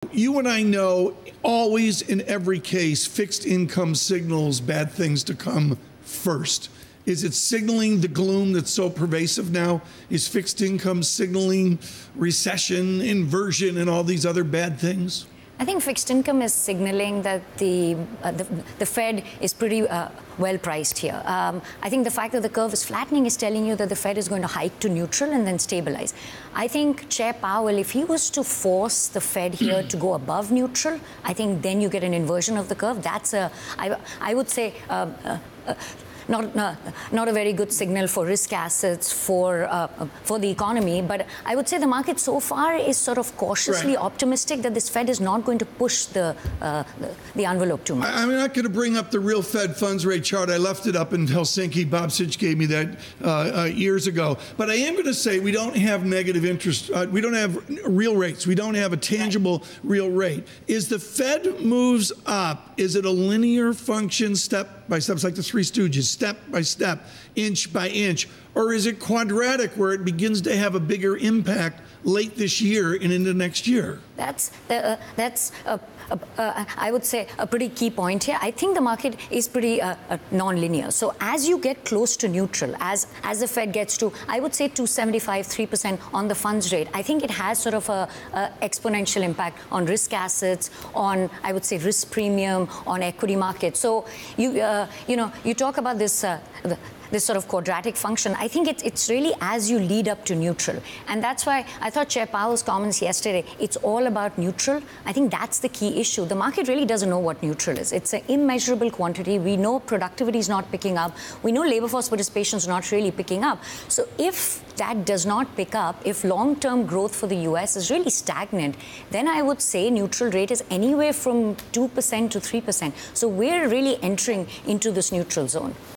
You and I know always in every case, fixed income signals bad things to come first. Is it signaling the gloom that's so pervasive now? Is fixed income signaling recession, inversion, and all these other bad things? I think fixed income is signaling that the Fed is pretty well priced here. I think the fact that the curve is flattening is telling you that the Fed is going to hike to neutral and then stabilize. I think Chair Powell, if he was to force the Fed here to go above neutral, I think then you get an inversion of the curve. That's I would say, not a very good signal for risk assets for the economy. But I would say the market so far is sort of cautiously optimistic that this Fed is not going to push the envelope too much. I'm not going to bring up the real Fed funds rate chart. I left it up in Helsinki. Bob Sitch gave me that years ago. But I am going to say we don't have negative interest. We don't have real rates. We don't have a tangible real rate. Is the Fed moves up, is it a linear function, step by step, like the Three Stooges, step by step, inch by inch, or is it quadratic where it begins to have a bigger impact late this year and into next year? That's I would say a pretty key point here. I think the market is pretty non-linear. So as you get close to neutral, as the Fed gets to, I would say 275, 3% on the funds rate, I think it has sort of a exponential impact on risk assets, on, I would say, risk premium, on equity markets. So you talk about this sort of quadratic function. I think it's really as you lead up to neutral. And that's why I thought Chair Powell's comments yesterday, it's all about neutral. I think that's the key issue. The market really doesn't know what neutral is. It's an immeasurable quantity. We know productivity is not picking up. We know labor force participation is not really picking up. So if that does not pick up, if long-term growth for the US is really stagnant, then I would say neutral rate is anywhere from 2% to 3%. So we're really entering into this neutral zone.